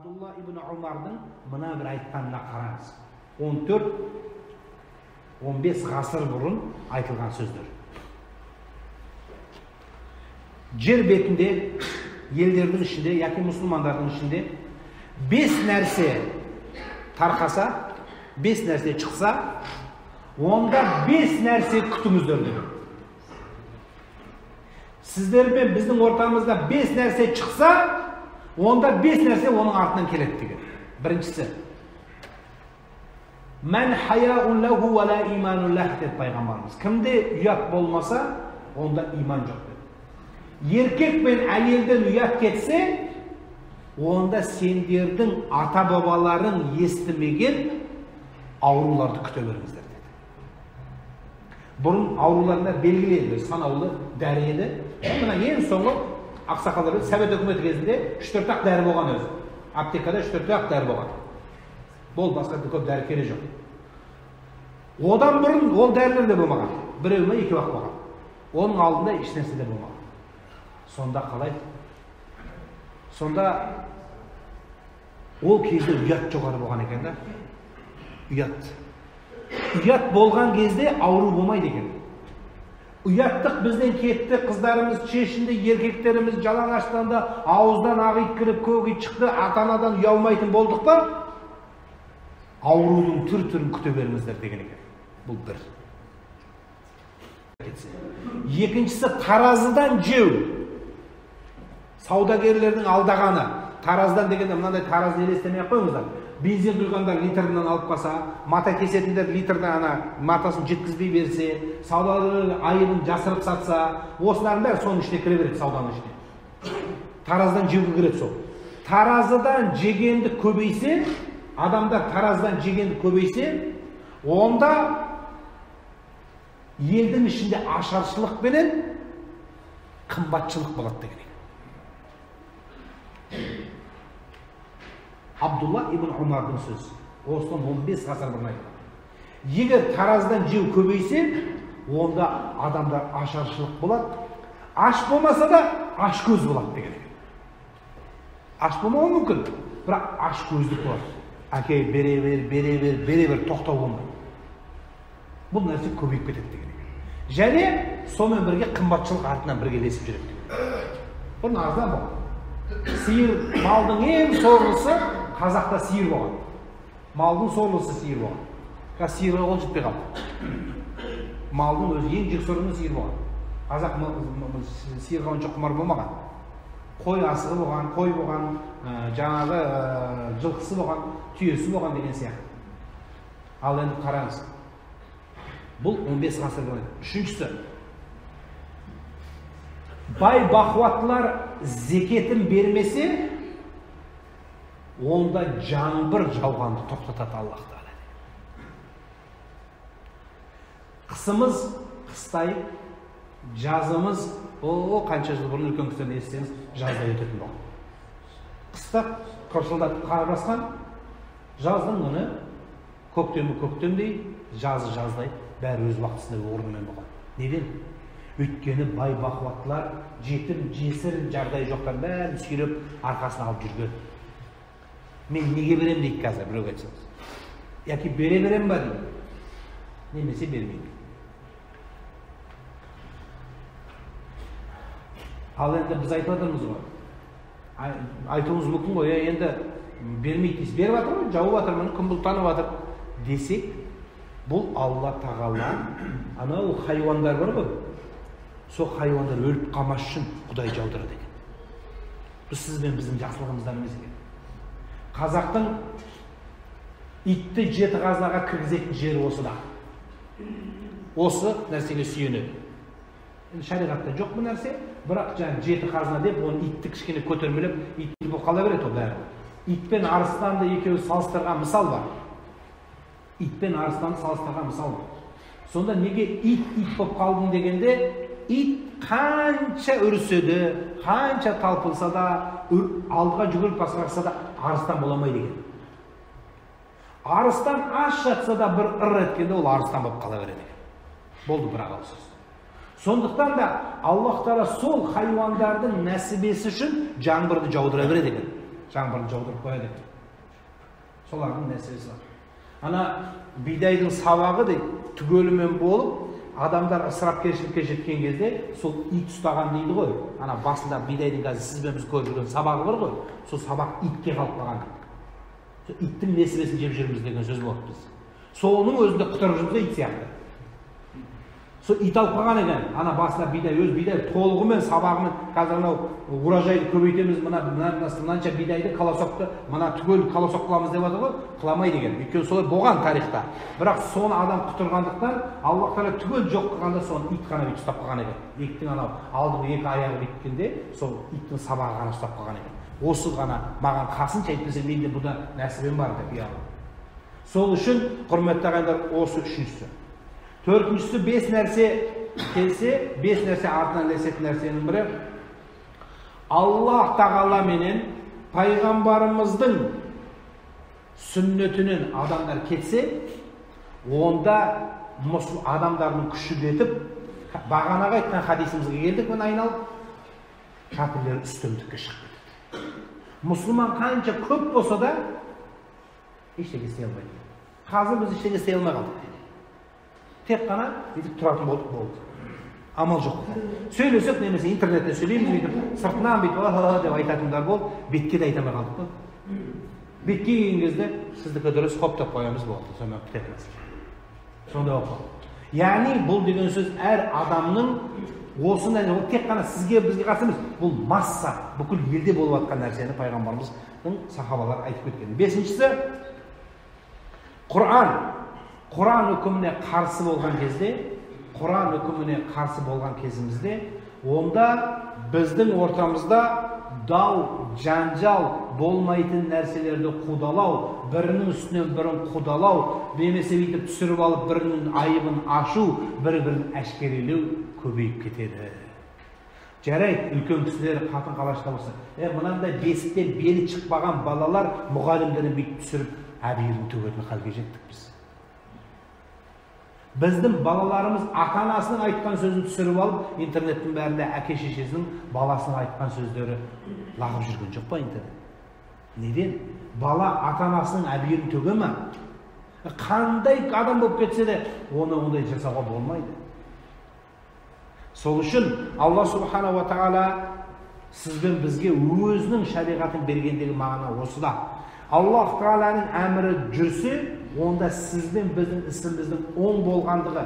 Абдулла ибн Умардың мына бір айтқанына қараңыз. 14-15 ғасыр бұрын айтылған сөздер. Жер бетінде, елдердің ішінде, яки мұсылмандардың ішінде 5 нәрсе тарқаса, 5 нәрсе шықса, онда 5 нәрсе күтіңіздер dedi. Сіздермен біздің ортамызда 5 нәрсе шықса, онда 5 нәрсе оның артынан келеді деген. Біріншісі, мән хаяун лаху ва ла иманун лах деп пайғамбарымыз. Кімде ұят болмаса, онда иман жоқ деді. Еркек пен әйелден ұят кетсе, онда сендердің ата-бабаларың естімеген ауруларды күте беріңіздер деді. Бұрын ауруларына белгілі еді, санаулы дәрі еді. Мына ең соңғы ақсақалдар Совет үкіметі кезінде 3-4 дәрі болған өзі. Аптекада 3-4 дәрі болған. Бол, басқа көп дәрі керек жоқ. Одан бұрын ол дәрілер де болмаған. Біреу ме 2 уақыт болған. Оның алдында еш нәрсе де болмаған. Сонда қалай? Сонда ол кезде ұят жоғары болған екен да. Ұят. Ұят болған кезде ауру болмайды екен. Ұяттық бізден кетті, қыздарымыз шешінді, еркектеріміз жалаңаштанды, ауыздан ақ ит кіріп, көк ит шықты, ата-анадан ұялмайтын болдық па? Аурудың түр-түрін күте беріңіздер деген екен. Бұл бір. Екіншісі, таразыдан жеу. Саудагерлердің алдағаны. Тараздан дегенде мынандай таразы елестемей қойыңыздар. Бензин құйғандар литрінен алып қалса, мата кесетіндер литрден матасын жеткізбей берсе, саудагерлер айыбын жасырып сатса, осылардың бәрі соның ішіне кіре береді, сауданың ішіне. Тараздан жеуге кіреді сол. Таразыдан жегенді көбейсе, адамдар таразыдан жегенді көбейсе, онда елдің ішінде ашаршылық пенен қымбатшылық болады деген. Абдулла ибн Умардың сөзі. Осыдан 15 ғасыр бұрын айтылған. Егер таразыдан жеу көбейсе, онда адамдар ашаршылық болады. Аш болмаса да аш көз болады деген. Аш болмауы мүмкін, бірақ аш көздік болады. Әке, бере бер, тоқтау болмайды. Бұл нәрсе көбейіп кетеді деген. Және сонымен бірге қымбатшылық артынан бірге ілесіп жүреді. Бұның арзан болған. Сиыр, малдың ең сорлысы Қазақта сиыр болған. Малдың сорлысы сиыр болған. Қазір сиырға ол жетпей қалды. Малдың өзі ең жек сорлысы сиыр болған. Қазақ сиырға онша құмар болмаған. Қой асығы болған, қой болған, жаңағы жылқысы болған, түйесі болған деген сияқты. Ал енді қараңыз. Бұл 15 ғасыр бұрын. Үшіншісі, бай бақуаттылар зекетін бермесе, онда жаңбыр жауғанды тоқтатады Аллах Тағала. Қысымыз қыстай, жазымыз, қанша жыл бұрын үлкен кісілерді естісеңіз, жазда өтетін болған. Қыста қыршылдатып қар басқан, жаздың күні көктемі көктемдей, жазы жаздай, бәрі өз уақытысында орнымен болған. Неден? Өйткені бай бақуаттылар жетім, жесір, жағдай жоқтан бәрін сүйреп арқасына алып жүрген. Мен неге берем дейді қазір біреуге айтсаңыз. Яки бере берем ба дейді. Немесе бермейді. Ал енді біз айтып жатырмыз ғой. Айтуымыз мүмкін ғой, енді бермейді дейсіз. Беріп жатыр ғой, жауып жатыр, мұны кім бұлтанып жатыр десек, бұл Алла Тағала, анау хайуандар бар ғой. Сол хайуандар өліп қалмас үшін Құдай жаудырады екен. Бұл сізбен біздің жақсылығымыздан емес екен. Қазақтың итті 7 қазынаға кіргізетін жері осы да. Осы нәрсеге сүйенеді. Шариғатта жоқ бұл нәрсе, бірақ 7 қазына деп, оны итті кішкене көтермелеп, итті бұл қала береді ол бәрі. Итпен арыстанды екеуі салыстырған мысал бар. Итпен арыстанды салыстырған мысал бар. Сонда неге ит болып қалдың дегенде, ит қанша үрседі, қанша талпылса да, алдыға жүгіріп басқарса да, арыстан боламайды екен. Арыстан аш жатса да бір ыр еткенде, ол арыстан болып қала береді екен. Болды бірақ ол сөз. Сондықтан да Аллах Тағала сол хайуандардың нәсібесі үшін жаңбырды жаудыра береді екен. жаңбырын жаудырып қояды екен. Солардың мәселесі бар. Ана бидайдың сабағы дейді, түгелімен болып, адамдар ысырапкершілікке жеткен кезде сол ит ұстаған дейді ғой. Ана басында бидайдың қазір сіз бен біз көріп жүрген сабағы бар ғой. Сол сабақ итке қалып қалған. Сол иттің несібесін жеп жүрміз деген сөз болады біз. Соның өзінде құтырып жүрміз ит сияқты. Сол ит алып қалған екен. Ана басына бидай, өз бидай толығымен сабағымен қазір анау урожайды көбейтеміз, мынанша бидайды колосокты, мына түгел колосок қыламыз деп жатыр ғой, қыламайды екен. Өйткені солай болған тарихта. Бірақ соны адам құтырғандықтан Аллах Тағала түгел жоқ қылғанда соны ит қана бүйтіп ұстап қалған екен. Иттің анау алдыңғы екі аяғы биткенде сол иттің сабағы ғана ұстап қалған екен. Осы ғана маған қасынша әйтпесе менде бұда нәсібем бар деп ұялы. Сол үшін құрметті ағайындар, осы үшіншісі. Төртіншісі 5 нәрсе келсе, 5 нәрсе артынан ілесетін нәрсенің бірі Аллах Тағала менен пайғамбарымыздың сүннетінен адамдар кетсе, онда адамдардың күші кетіп, бағанаға айтқан хадисімізге келдік, мен айналып, кәпірлер үстемдікке шығып кетеді. Мұсылман қанша көп болса да ештеңе істей алмайды. Қазір біз ештеңе істей алмай қалдық. Тек қана бүйтіп тұратын болдық болды. Амал жоқ. Сөйлесек немесе интернетте сөйлейміз, бүйтіп сыртынан бүйтіп деп айтатындар болды, бетке де айта алмай қалдық қой. Бетке келген кезде сіздікі дұрыс хоп деп қоямыз болды. Сонымен бітетіміз. Сонда оқы. Яғни бұл деген сөз әр адамның осындай, тек қана сізге бізге қарсы емес, бұл масса, бүкіл елде болып жатқан нәрсені пайғамбарымыздың сахабалары айтып кеткен. Бесіншісі, Құран үкіміне қарсы болған кезде, Құран үкіміне қарсы болған кезімізде, онда біздің ортамызда дау, жанжал болмайтын нәрселерді қудалау, бірінің үстінен бірін қудалау, немесе бүйтіп түсіріп алып бірінің айыбын ашу, бір-бірін әшкерелеу көбейіп кетеді. Жарайды, үлкен кісілер қатын қалашта болса, мынандай бесіктен белі шықпаған балалар мұғалімдерін бүйтіп түсіріп әбейірін төгетін халге жеттік біз. Біздің балаларымыз ата-анасының айтқан сөзін түсіріп алып, интернеттің бәрінде әке-шешесінің баласының айтқан сөздері лағып жүрген жоқ па интернет? Неден? Бала ата-анасының әбейірін төге ме? Қандай адам болып кетсе де, оны ондай жасауға болмайды. Сол үшін Алла Субхана ва Тағала сізбен бізге өзінің шариғатын бергендегі мағына осыда. Аллах Тағаланың әмірі жүрсе, онда сіздің біздің ісіміздің оң болғандығы,